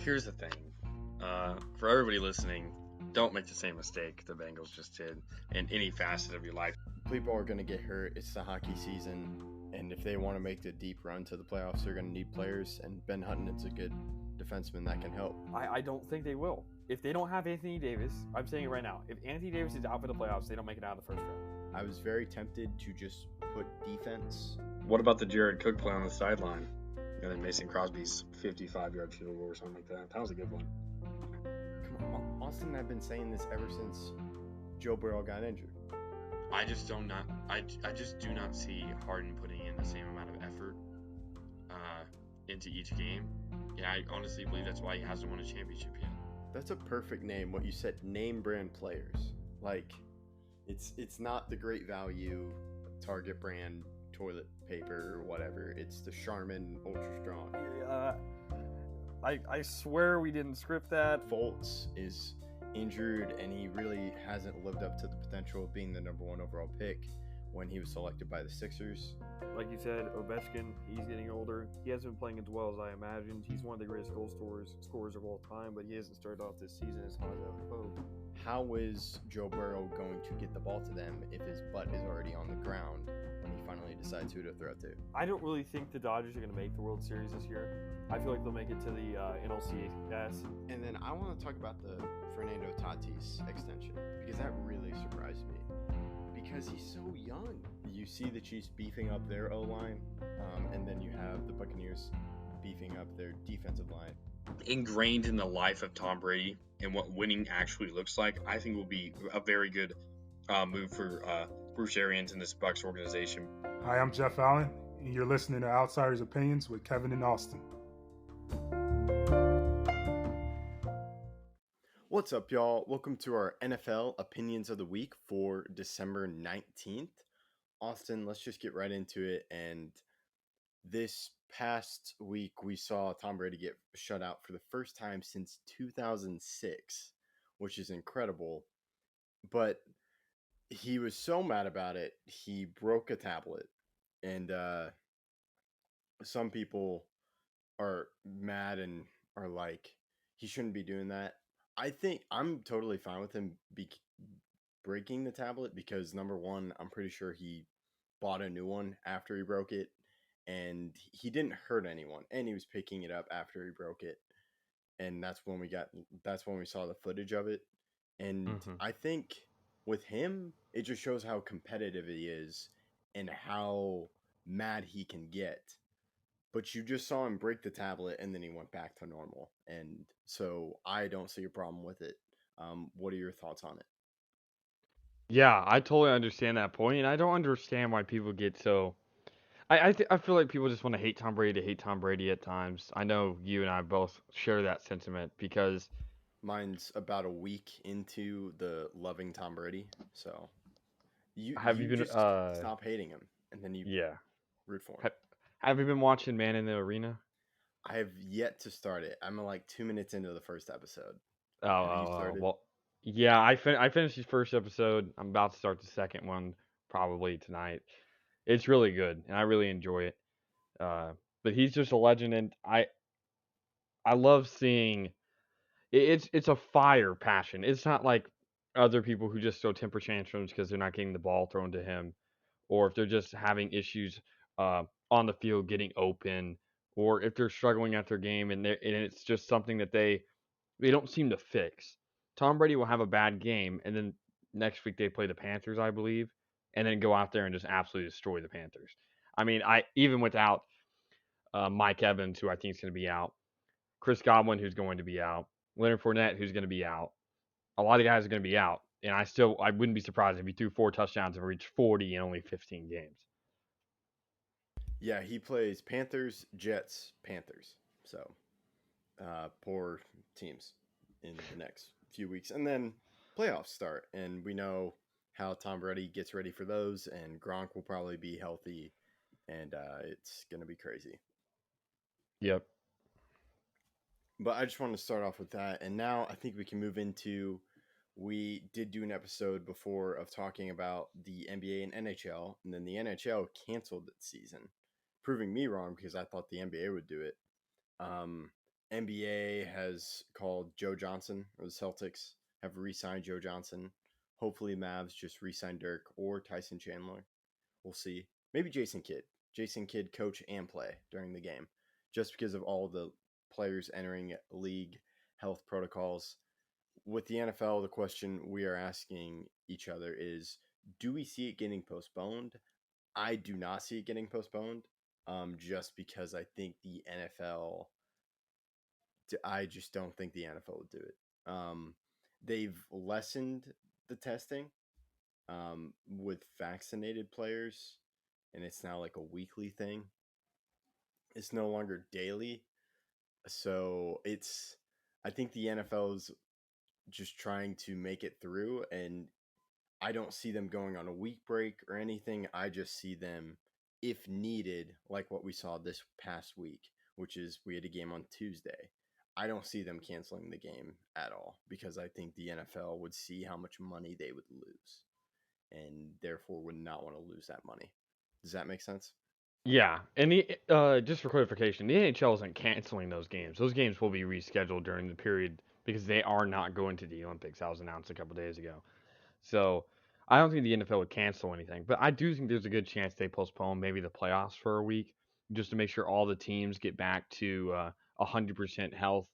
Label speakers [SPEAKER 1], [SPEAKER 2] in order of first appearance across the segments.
[SPEAKER 1] Here's the thing. For everybody listening, don't make the same mistake the Bengals just did in any facet of your life.
[SPEAKER 2] People are going to get hurt. It's the hockey season. And if they want to make the deep run to the playoffs, they're going to need players. And Ben Hutton's a good defenseman that can help.
[SPEAKER 3] I don't think they will. If they don't have Anthony Davis, I'm saying it right now. If Anthony Davis is out for the playoffs, they don't make it out of the first round.
[SPEAKER 2] I was very tempted to just put defense.
[SPEAKER 1] What about the Jared Cook play on the sideline? And then Mason Crosby's 55-yard field goal or something like that. That was a good one.
[SPEAKER 2] Come on, Austin and I have been saying this ever since Joe Burrow got injured.
[SPEAKER 1] I just do not see Harden putting in the same amount of effort into each game. And I honestly believe that's why he hasn't won a championship yet.
[SPEAKER 2] That's a perfect name. What you said, name brand players. Like, it's not the great value Target brand toilet paper or whatever. It's the Charmin Ultra Strong.
[SPEAKER 3] I swear we didn't script that.
[SPEAKER 2] Fultz is injured, and he really hasn't lived up to the potential of being the number one overall pick when he was selected by the Sixers.
[SPEAKER 3] Like you said, Ovechkin, he's getting older. He hasn't been playing as well as I imagined. He's one of the greatest goal scorers of all time, but he hasn't started off this season as hot as I would hope.
[SPEAKER 2] How is Joe Burrow going to get the ball to them if his butt is already on the ground and he finally decides who to throw to?
[SPEAKER 3] I don't really think the Dodgers are going to make the World Series this year. I feel like they'll make it to the NLCS.
[SPEAKER 2] And then I want to talk about the Fernando Tatis extension, because that really surprised me. Because he's so young. You see the Chiefs beefing up their O-line, and then you have the Buccaneers beefing up their defensive line.
[SPEAKER 1] Ingrained in the life of Tom Brady and what winning actually looks like, I think will be a very good move for Bruce Arians and this Bucs organization.
[SPEAKER 4] Hi, I'm Jeff Allen, and you're listening to Outsiders Opinions with Kevin and Austin.
[SPEAKER 2] What's up, y'all? Welcome to our NFL Opinions of the Week for December 19th. Austin, let's just get right into it. And this past week, we saw Tom Brady get shut out for the first time since 2006, which is incredible. But he was so mad about it, he broke a tablet. And some people are mad and are like, he shouldn't be doing that. I think I'm totally fine with him breaking the tablet because, number one, I'm pretty sure he bought a new one after he broke it, and he didn't hurt anyone, and he was picking it up after he broke it, and that's when we saw the footage of it. And I think with him, it just shows how competitive he is and how mad he can get. But you just saw him break the tablet, and then he went back to normal. And so I don't see a problem with it. What are your thoughts on it?
[SPEAKER 5] Yeah, I totally understand that point, and I don't understand why people get so. I feel like people just want to hate Tom Brady to hate Tom Brady at times. I know you and I both share that sentiment because
[SPEAKER 2] mine's about a week into the loving Tom Brady. So you
[SPEAKER 5] been
[SPEAKER 2] just stop hating him, and then you root for him.
[SPEAKER 5] Have you been watching Man in the Arena?
[SPEAKER 2] I have yet to start it. I'm like 2 minutes into the first episode.
[SPEAKER 5] Well, yeah, I finished the first episode. I'm about to start the second one probably tonight. It's really good, and I really enjoy it. But he's just a legend, and I love seeing it's a fire passion. It's not like other people who just throw temper tantrums because they're not getting the ball thrown to him, or if they're just having issues on the field getting open, or if they're struggling at their game and it's just something that they don't seem to fix. Tom Brady will have a bad game, and then next week they play the Panthers, I believe, and then go out there and just absolutely destroy the Panthers. I mean, even without Mike Evans, who I think is going to be out, Chris Godwin, who's going to be out, Leonard Fournette, who's going to be out, a lot of guys are going to be out, and I wouldn't be surprised if he threw 4 touchdowns and reached 40 in only 15 games.
[SPEAKER 2] Yeah, he plays Panthers, Jets, Panthers. So, poor teams in the next few weeks. And then playoffs start. And we know how Tom Brady gets ready for those. And Gronk will probably be healthy. And it's going to be crazy.
[SPEAKER 5] Yep.
[SPEAKER 2] But I just want to start off with that. And now I think we can move into, we did do an episode before of talking about the NBA and NHL. And then the NHL canceled its season, proving me wrong because I thought the NBA would do it. NBA has called Joe Johnson, or the Celtics have re-signed Joe Johnson. Hopefully, Mavs just re-sign Dirk or Tyson Chandler. We'll see. Maybe Jason Kidd. Jason Kidd coach and play during the game, just because of all the players entering league health protocols. With the NFL, the question we are asking each other is, do we see it getting postponed? I do not see it getting postponed, just because I think the NFL I just don't think the NFL would do it. They've lessened the testing with vaccinated players, and it's now like a weekly thing. It's no longer daily. So I think the NFL is just trying to make it through, and I don't see them going on a week break or anything. I just see them, if needed, like what we saw this past week, which is we had a game on Tuesday. I don't see them canceling the game at all because I think the NFL would see how much money they would lose and therefore would not want to lose that money. Does that make sense?
[SPEAKER 5] Yeah, and just for clarification, the NHL isn't canceling those games. Those games will be rescheduled during the period because they are not going to the Olympics. That was announced a couple days ago. So I don't think the NFL would cancel anything, but I do think there's a good chance they postpone maybe the playoffs for a week just to make sure all the teams get back to 100% health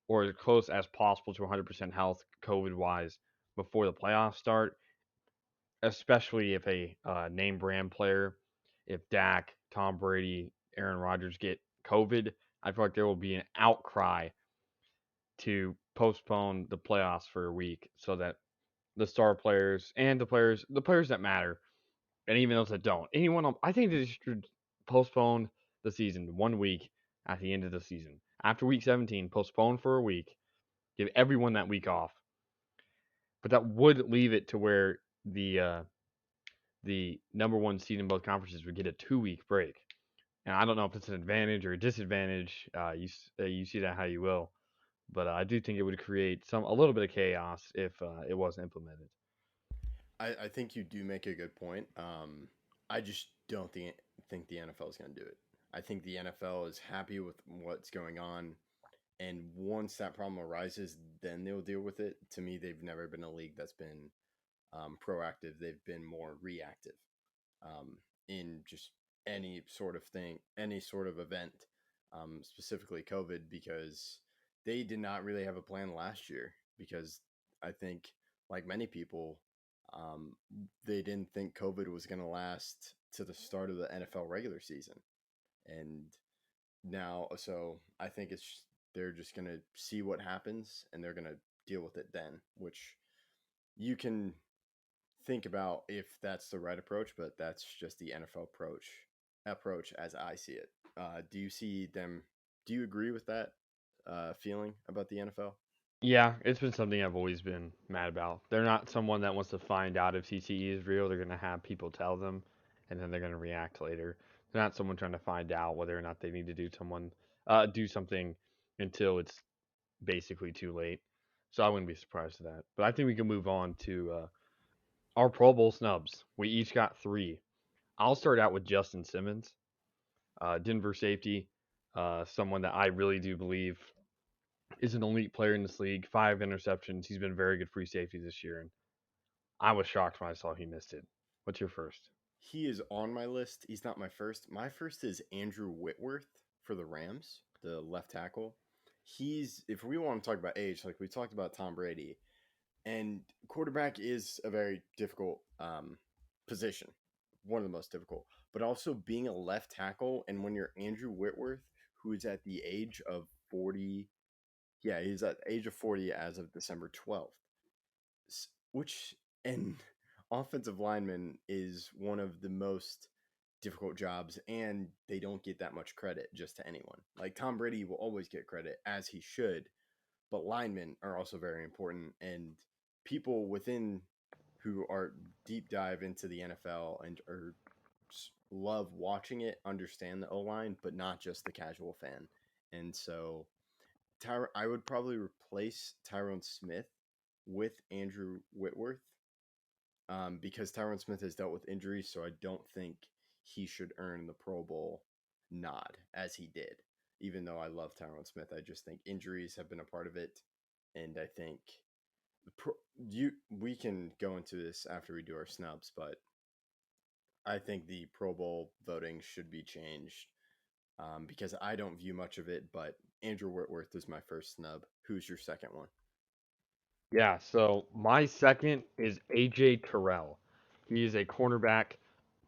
[SPEAKER 5] or as close as possible to 100% health COVID wise before the playoffs start, especially if a name brand player, if Dak, Tom Brady, Aaron Rodgers get COVID, I feel like there will be an outcry to postpone the playoffs for a week so that the star players and the players that matter, and even those that don't, I think they should postpone the season 1 week at the end of the season. After week 17, postpone for a week, give everyone that week off. But that would leave it to where the number one seed in both conferences would get a 2 week break. And I don't know if it's an advantage or a disadvantage. You see that how you will, but I do think it would create a little bit of chaos if it wasn't implemented.
[SPEAKER 2] I think you do make a good point. I just don't think the NFL is going to do it. I think the NFL is happy with what's going on, and once that problem arises, then they'll deal with it. To me, they've never been a league that's been proactive. They've been more reactive in just any sort of thing, any sort of event, specifically COVID, because they did not really have a plan last year. Because I think, like many people, they didn't think COVID was going to last to the start of the NFL regular season, and now, so I think they're just going to see what happens and they're going to deal with it then, which you can think about if that's the right approach, but that's just the NFL approach as I see it. Do you agree with that feeling about the NFL?
[SPEAKER 5] Yeah, it's been something I've always been mad about. They're not someone that wants to find out if CTE is real. They're going to have people tell them, and then they're going to react later. They're not someone trying to find out whether or not they need to do something until it's basically too late. So I wouldn't be surprised at that. But I think we can move on to our Pro Bowl snubs. We each got 3. I'll start out with Justin Simmons, Denver safety, someone that I really do believe is an elite player in this league. 5 interceptions. He's been very good free safety this year, and I was shocked when I saw he missed it. What's your first?
[SPEAKER 2] He is on my list. He's not my first. My first is Andrew Whitworth for the Rams, the left tackle. If we want to talk about age, like we talked about Tom Brady, and quarterback is a very difficult position, one of the most difficult. But also being a left tackle, and when you're Andrew Whitworth, who is at the age of 40, yeah, he's at the age of 40 as of December 12th, which, and offensive lineman is one of the most difficult jobs, and they don't get that much credit just to anyone. Like Tom Brady will always get credit, as he should, but linemen are also very important, and people within who are deep dive into the NFL and or love watching it understand the O-line, but not just the casual fan. And so I would probably replace Tyrone Smith with Andrew Whitworth, because Tyrone Smith has dealt with injuries, so I don't think he should earn the Pro Bowl nod as he did. even though I love Tyron Smith, I just think injuries have been a part of it. And I think we can go into this after we do our snubs, but I think the Pro Bowl voting should be changed because I don't view much of it. But Andrew Whitworth is my first snub. Who's your second one?
[SPEAKER 5] Yeah, so my second is AJ Terrell. He is a cornerback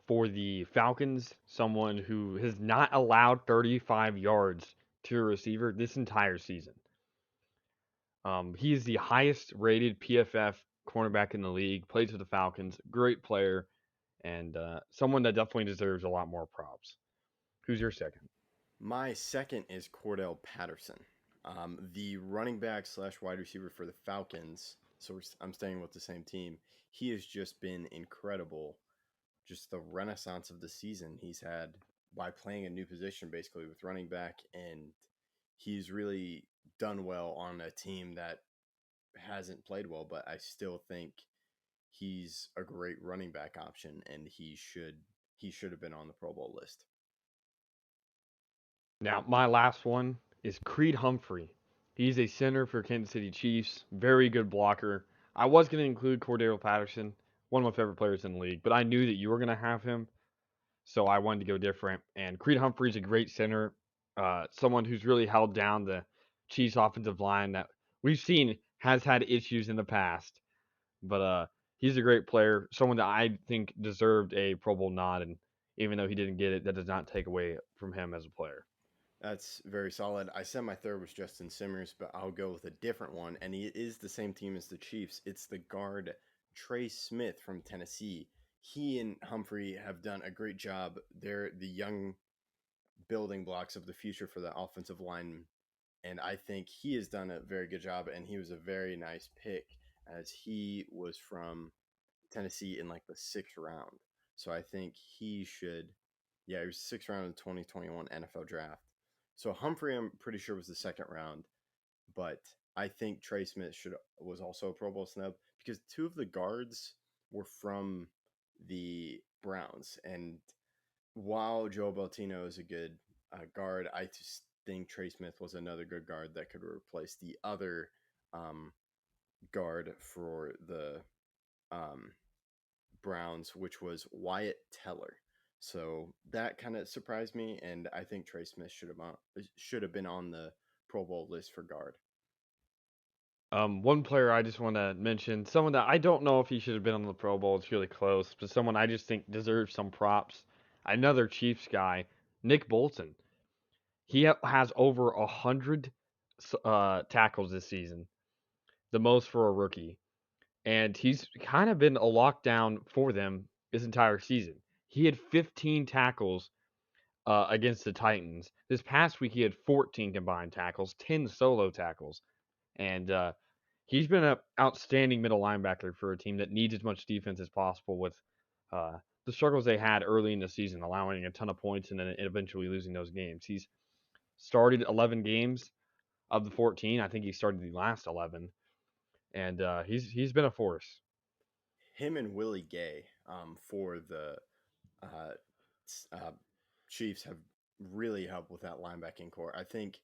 [SPEAKER 5] for the Falcons, someone who has not allowed 35 yards to a receiver this entire season. He is the highest rated PFF cornerback in the league, plays for the Falcons, great player, and someone that definitely deserves a lot more props. Who's your second?
[SPEAKER 2] My second is Cordell Patterson, the running back / wide receiver for the Falcons. So I'm staying with the same team. He has just been incredible. Just the renaissance of the season he's had by playing a new position basically with running back, and he's really done well on a team that hasn't played well, but I still think he's a great running back option, and he should have been on the Pro Bowl list.
[SPEAKER 5] Now, my last one is Creed Humphrey. He's a center for Kansas City Chiefs, very good blocker. I was going to include Cordero Patterson, one of my favorite players in the league, but I knew that you were going to have him, so I wanted to go different. And Creed Humphrey is a great center, someone who's really held down the Chiefs offensive line that we've seen has had issues in the past. But he's a great player, someone that I think deserved a Pro Bowl nod, and even though he didn't get it, that does not take away from him as a player.
[SPEAKER 2] That's very solid. I said my third was Justin Simmers, but I'll go with a different one, and he is the same team as the Chiefs. It's the guard Trey Smith from Tennessee. He and Humphrey have done a great job. They're the young building blocks of the future for the offensive line, and I think he has done a very good job, and he was a very nice pick as he was from Tennessee in like the 6th round. So I think he should, he was 6th round of the 2021 NFL draft. So Humphrey, I'm pretty sure was the 2nd round, but I think Trey Smith was also a Pro Bowl snub because 2 of the guards were from the Browns, and while Joe Beltino is a good guard, I just think Trey Smith was another good guard that could replace the other guard for the Browns, which was Wyatt Teller. So that kind of surprised me, and I think Trey Smith should have been on the Pro Bowl list for guard.
[SPEAKER 5] One player I just want to mention, someone that I don't know if he should have been on the Pro Bowl. It's really close, but someone I just think deserves some props. Another Chiefs guy, Nick Bolton. He has over 100 tackles this season, the most for a rookie. And he's kind of been a lockdown for them this entire season. He had 15 tackles against the Titans. This past week, he had 14 combined tackles, 10 solo tackles. And he's been an outstanding middle linebacker for a team that needs as much defense as possible with the struggles they had early in the season, allowing a ton of points and then eventually losing those games. He's started 11 games of the 14. I think he started the last 11. And he's been a force.
[SPEAKER 2] Him and Willie Gay for the Chiefs have really helped with that linebacking core. I think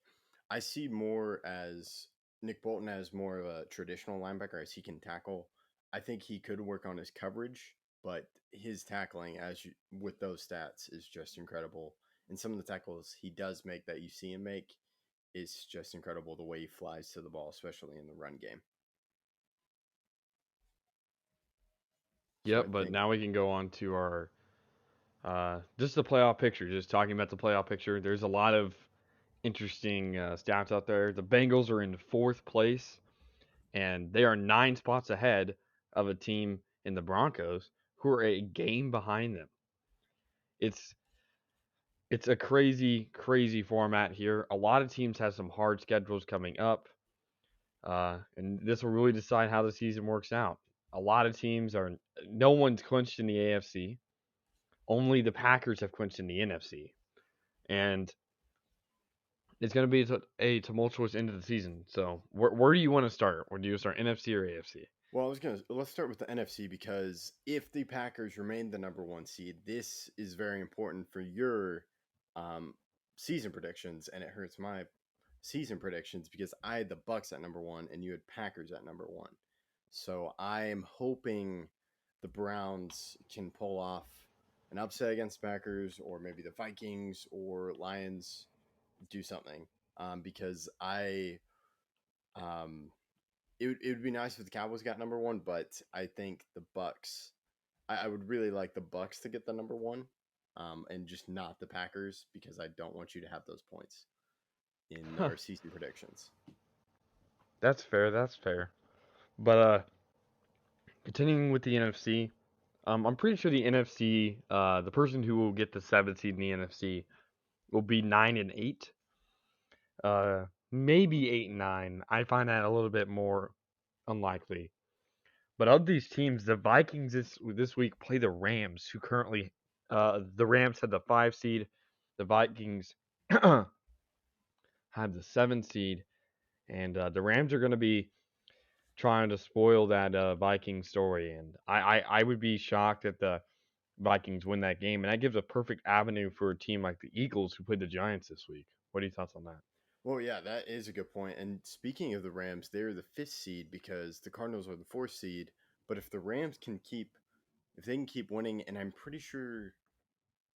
[SPEAKER 2] I see more as Nick Bolton as more of a traditional linebacker as he can tackle. I think he could work on his coverage, but his tackling with those stats is just incredible. And some of the tackles he does make that you see him make is just incredible, the way he flies to the ball, especially in the run game.
[SPEAKER 5] Yep, but now we can go on to our just the playoff picture. Just talking about the playoff picture, there's a lot of interesting stats out there. The Bengals are in 4th place, and they are 9 spots ahead of a team in the Broncos who are a game behind them. It's a crazy format here. A lot of teams have some hard schedules coming up, and this will really decide how the season works out. A lot of teams no one's clinched in the AFC. Only the Packers have clinched in the NFC. And it's going to be a tumultuous end of the season. So where do you want to start? Or do you start NFC or AFC?
[SPEAKER 2] Well, let's start with the NFC, because if the Packers remain the number 1 seed, this is very important for your season predictions, and it hurts my season predictions because I had the Bucks at number 1 and you had Packers at number 1. So I'm hoping the Browns can pull off an upset against Packers, or maybe the Vikings or Lions do something. Because it would be nice if the Cowboys got number 1, but I think the Bucks. I would really like the Bucks to get the number 1, and just not the Packers, because I don't want you to have those points in our season predictions.
[SPEAKER 5] That's fair. That's fair. But continuing with the NFC, I'm pretty sure the NFC, the person who will get the 7th seed in the NFC will be 9-8. Maybe 8-9. I find that a little bit more unlikely. But of these teams, the Vikings this week play the Rams, who currently the Rams had the 5 seed, the Vikings had the 7 seed, and the Rams are going to be trying to spoil that Viking story. And I would be shocked if the Vikings win that game, and that gives a perfect avenue for a team like the Eagles, who played the Giants this week. What are your thoughts on that?
[SPEAKER 2] Well, yeah, that is a good point. And speaking of the Rams, they're the 5th seed because the Cardinals are the 4th seed. But if the Rams if they can keep winning, and I'm pretty sure,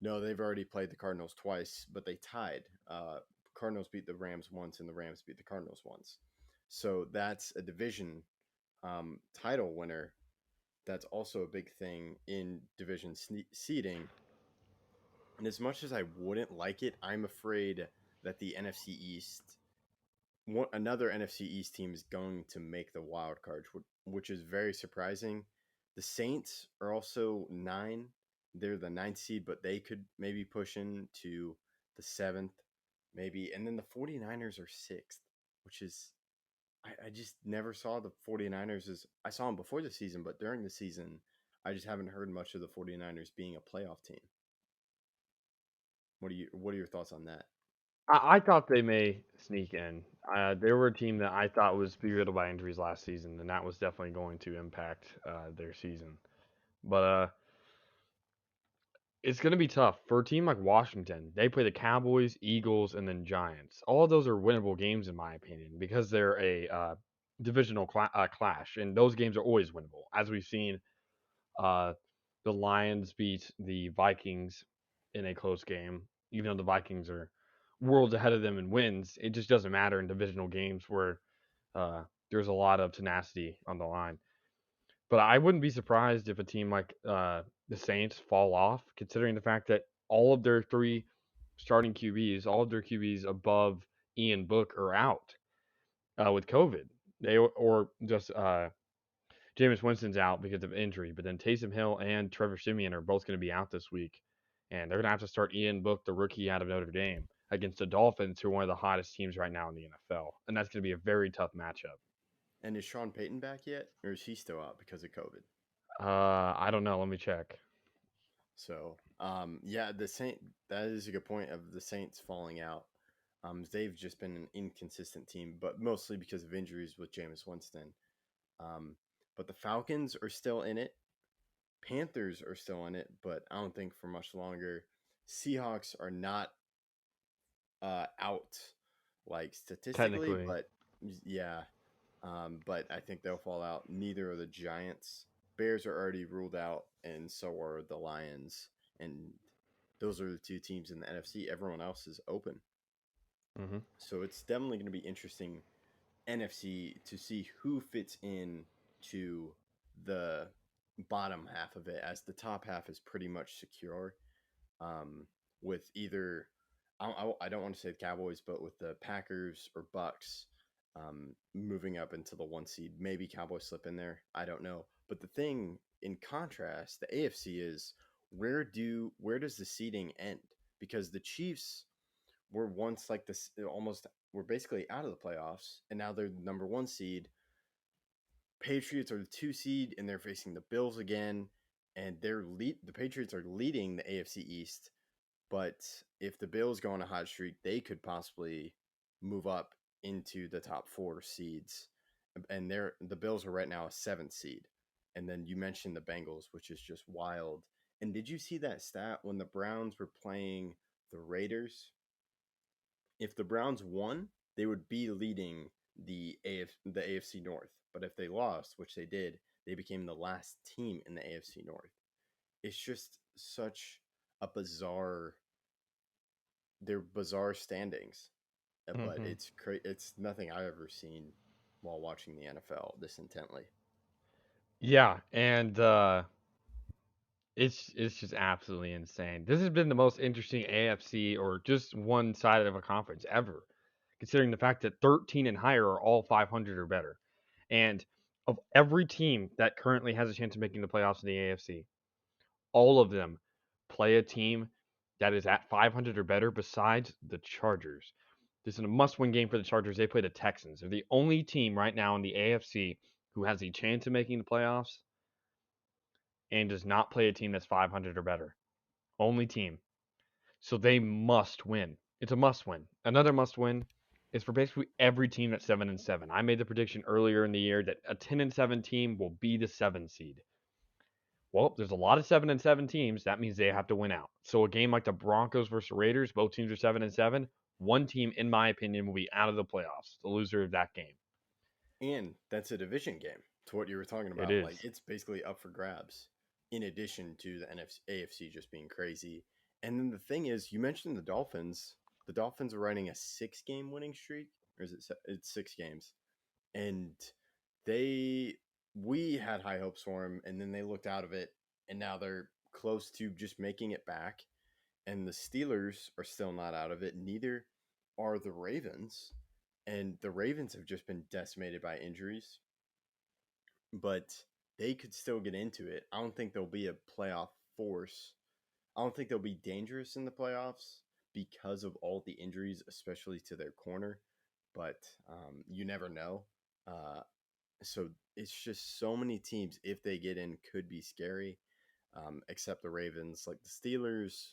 [SPEAKER 2] no, they've already played the Cardinals twice, but they tied. Cardinals beat the Rams once, and the Rams beat the Cardinals once. So that's a division title winner. That's also a big thing in division seeding. And as much as I wouldn't like it, I'm afraid that the NFC East, another NFC East team is going to make the wild card, which is very surprising. The Saints are also 9. They're the 9th seed, but they could maybe push into the 7th, maybe. And then the 49ers are 6th, which is, I just never saw the 49ers I saw them before the season, but during the season, I just haven't heard much of the 49ers being a playoff team. What are your thoughts on that?
[SPEAKER 5] I thought they may sneak in. They were a team that I thought was riddled by injuries last season, and that was definitely going to impact their season. But it's going to be tough for a team like Washington. They play the Cowboys, Eagles, and then Giants. All of those are winnable games, in my opinion, because they're a divisional clash, and those games are always winnable. As we've seen, the Lions beat the Vikings in a close game, even though the Vikings are worlds ahead of them in wins. It just doesn't matter in divisional games where there's a lot of tenacity on the line. But I wouldn't be surprised if a team like the Saints fall off, considering the fact that all of their 3 starting QBs, all of their QBs above Ian Book are out with COVID. They or just Jameis Winston's out because of injury, but then Taysom Hill and Trevor Siemian are both going to be out this week, and they're going to have to start Ian Book, the rookie out of Notre Dame, against the Dolphins, who are one of the hottest teams right now in the NFL, and that's going to be a very tough matchup.
[SPEAKER 2] And is Sean Payton back yet, or is he still out because of COVID?
[SPEAKER 5] I don't know. Let me check.
[SPEAKER 2] So, yeah, that is a good point of the Saints falling out. They've just been an inconsistent team, but mostly because of injuries with Jameis Winston. But the Falcons are still in it. Panthers are still in it, but I don't think for much longer. Seahawks are not out, like statistically, but yeah. But I think they'll fall out. Neither are the Giants. Bears are already ruled out, and so are the Lions. And those are the 2 teams in the NFC. Everyone else is open.
[SPEAKER 5] Mm-hmm.
[SPEAKER 2] So it's definitely going to be interesting NFC to see who fits in to the bottom half of it, as the top half is pretty much secure. With either, I don't want to say the Cowboys, but with the Packers or Bucks moving up into the 1 seed. Maybe Cowboys slip in there. I don't know. But the thing, in contrast, the AFC is where does the seeding end? Because the Chiefs were once like this, almost were basically out of the playoffs, and now they're the number 1 seed. Patriots are the 2 seed, and they're facing the Bills again, and the Patriots are leading the AFC East. But if the Bills go on a hot streak, they could possibly move up into the top 4 seeds, and the Bills are right now a 7th seed. And then you mentioned the Bengals, which is just wild. And did you see that stat when the Browns were playing the Raiders? if the Browns won, they would be leading the AFC North. But if they lost, which they did, they became the last team in the AFC North. It's just such a bizarre. They're bizarre standings, but it's nothing I've ever seen while watching the NFL this intently.
[SPEAKER 5] Yeah, and it's just absolutely insane. This has been the most interesting AFC or just one sided of a conference ever, considering the fact that 13 and higher are all 500 or better. And of every team that currently has a chance of making the playoffs in the AFC, all of them play a team that is at 500 or better besides the Chargers. This is a must-win game for the Chargers. They play the Texans. They're the only team right now in the AFC who has a chance of making the playoffs and does not play a team that's 500 or better. Only team. So they must win. It's a must win. Another must win is for basically every team that's 7-7. I made the prediction earlier in the year that a 10-7 team will be the 7 seed. Well, there's a lot of 7-7 teams. That means they have to win out. So a game like the Broncos versus Raiders, both teams are 7-7. One team, in my opinion, will be out of the playoffs. The loser of that game.
[SPEAKER 2] And that's a division game. To what you were talking about,
[SPEAKER 5] It is.
[SPEAKER 2] like it's basically up for grabs. In addition to the AFC just being crazy, and then the thing is, you mentioned the Dolphins. The Dolphins are riding a 6-game winning streak, or is it? It's 6 games, and we had high hopes for them, and then they looked out of it, and now they're close to just making it back. And the Steelers are still not out of it. Neither are the Ravens, and the Ravens have just been decimated by injuries. But they could still get into it. I don't think they'll be a playoff force. I don't think they'll be dangerous in the playoffs because of all the injuries, especially to their corner. But you never know. So it's just so many teams, if they get in, could be scary. Except the Ravens. Like the Steelers,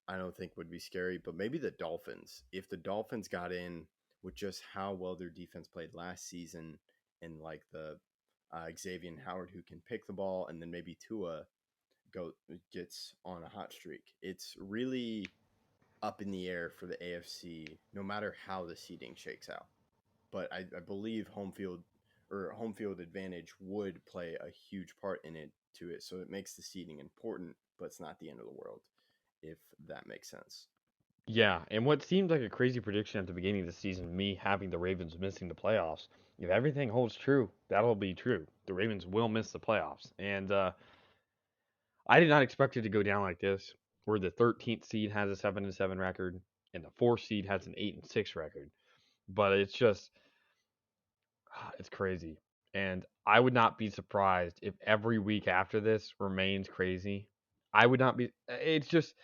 [SPEAKER 2] I don't think would be scary. But maybe the Dolphins. If the Dolphins got in with just how well their defense played last season and like the Xavier Howard who can pick the ball, and then maybe Tua gets on a hot streak. It's really up in the air for the AFC, no matter how the seeding shakes out. But I believe home field advantage would play a huge part in it to it, so it makes the seeding important, but it's not the end of the world, if that makes sense.
[SPEAKER 5] Yeah, and what seemed like a crazy prediction at the beginning of the season, me having the Ravens missing the playoffs, if everything holds true, that'll be true. The Ravens will miss the playoffs. And I did not expect it to go down like this, where the 13th seed has a 7-7 record and the 4th seed has an 8-6 record. But it's just, it's crazy. And I would not be surprised if every week after this remains crazy. I would not be. It's just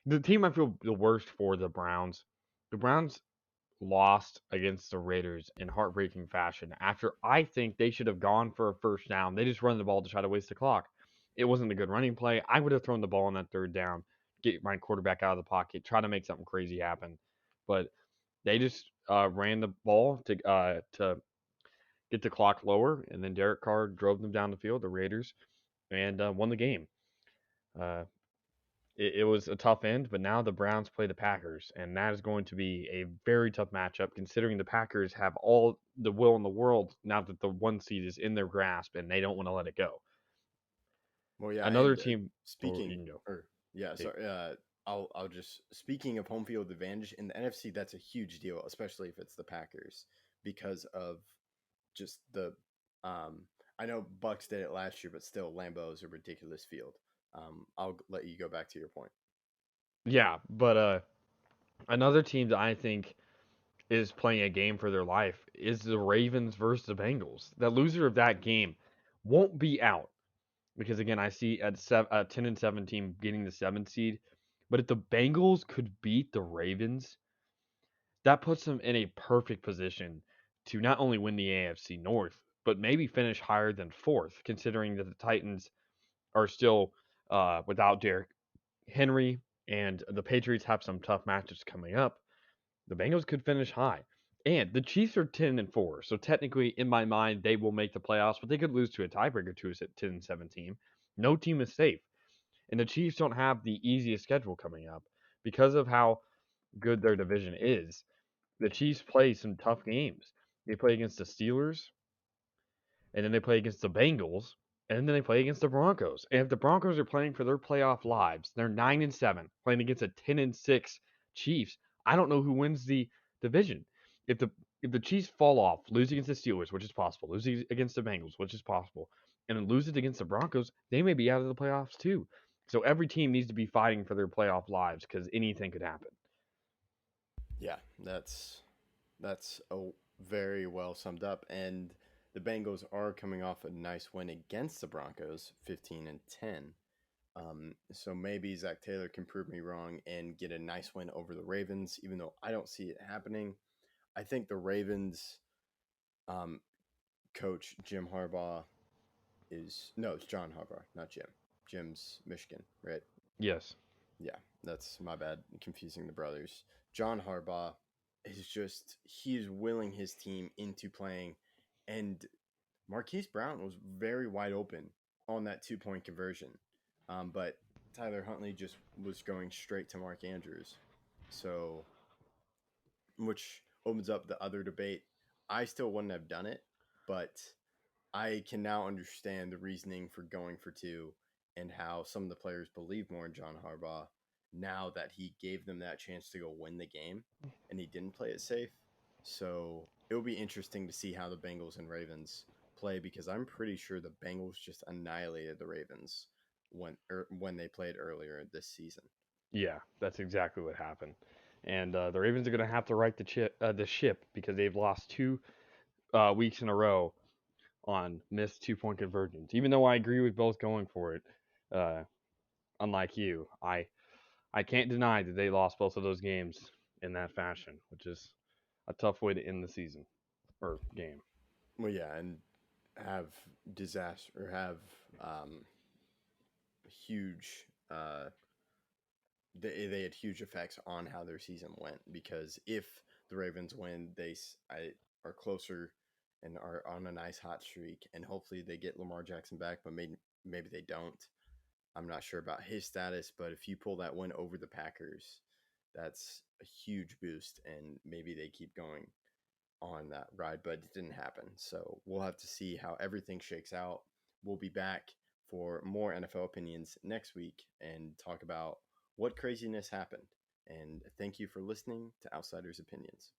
[SPEAKER 5] the team I feel the worst for, the Browns. The Browns lost against the Raiders in heartbreaking fashion after I think they should have gone for a first down. They just run the ball to try to waste the clock. It wasn't a good running play. I would have thrown the ball on that 3rd down, get my quarterback out of the pocket, try to make something crazy happen. But they just ran the ball to get the clock lower, and then Derek Carr drove them down the field, the Raiders, and won the game. It was a tough end, but now the Browns play the Packers, and that is going to be a very tough matchup considering the Packers have all the will in the world now that the 1 seed is in their grasp and they don't want to let it go.
[SPEAKER 2] Well, yeah.
[SPEAKER 5] Another
[SPEAKER 2] and,
[SPEAKER 5] team.
[SPEAKER 2] Speaking, sorry. I'll just speaking of home field advantage in the NFC, that's a huge deal, especially if it's the Packers, because of just the. I know Bucks did it last year, but still, Lambeau is a ridiculous field. I'll let you go back to your point.
[SPEAKER 5] Yeah, but another team that I think is playing a game for their life is the Ravens versus the Bengals. The loser of that game won't be out because again, I see a 10-7 team getting the 7th seed. But if the Bengals could beat the Ravens, that puts them in a perfect position to not only win the AFC North, but maybe finish higher than 4th, considering that the Titans are still without Derrick Henry, and the Patriots have some tough matches coming up. The Bengals could finish high. And the Chiefs are 10-4, so technically, in my mind, they will make the playoffs, but they could lose to a tiebreaker to a 10-7 team. No team is safe. And the Chiefs don't have the easiest schedule coming up because of how good their division is. The Chiefs play some tough games. They play against the Steelers, and then they play against the Bengals, and then they play against the Broncos. And if the Broncos are playing for their playoff lives, they're 9-7, playing against a 10-6 Chiefs. I don't know who wins the division. If the Chiefs fall off, lose against the Steelers, which is possible, lose against the Bengals, which is possible, and then lose it against the Broncos, they may be out of the playoffs too. So every team needs to be fighting for their playoff lives because anything could happen.
[SPEAKER 2] Yeah, that's very well summed up. And the Bengals are coming off a nice win against the Broncos, 15-10. So maybe Zach Taylor can prove me wrong and get a nice win over the Ravens, even though I don't see it happening. I think the Ravens coach Jim Harbaugh it's John Harbaugh, not Jim. Jim's Michigan, right?
[SPEAKER 5] Yes.
[SPEAKER 2] Yeah, that's my bad, confusing the brothers. John Harbaugh he's willing his team into playing, and Marquise Brown was very wide open on that 2-point conversion. But Tyler Huntley just was going straight to Mark Andrews. So, which opens up the other debate. I still wouldn't have done it, but I can now understand the reasoning for going for 2 and how some of the players believe more in John Harbaugh now that he gave them that chance to go win the game and he didn't play it safe. So it'll be interesting to see how the Bengals and Ravens play, because I'm pretty sure the Bengals just annihilated the Ravens when they played earlier this season.
[SPEAKER 5] Yeah, that's exactly what happened. And the Ravens are going to have to right the ship because they've lost 2 weeks in a row on missed 2-point conversions. Even though I agree with both going for it, unlike you, I can't deny that they lost both of those games in that fashion, which is a tough way to end the season or game.
[SPEAKER 2] Well, yeah, and have disaster or have huge. They had huge effects on how their season went, because if the Ravens win, they are closer and are on a nice hot streak, and hopefully they get Lamar Jackson back, but maybe they don't. I'm not sure about his status, but if you pull that win over the Packers, that's a huge boost, and maybe they keep going on that ride, but it didn't happen. So we'll have to see how everything shakes out. We'll be back for more NFL opinions next week and talk about what craziness happened. And thank you for listening to Outsiders Opinions.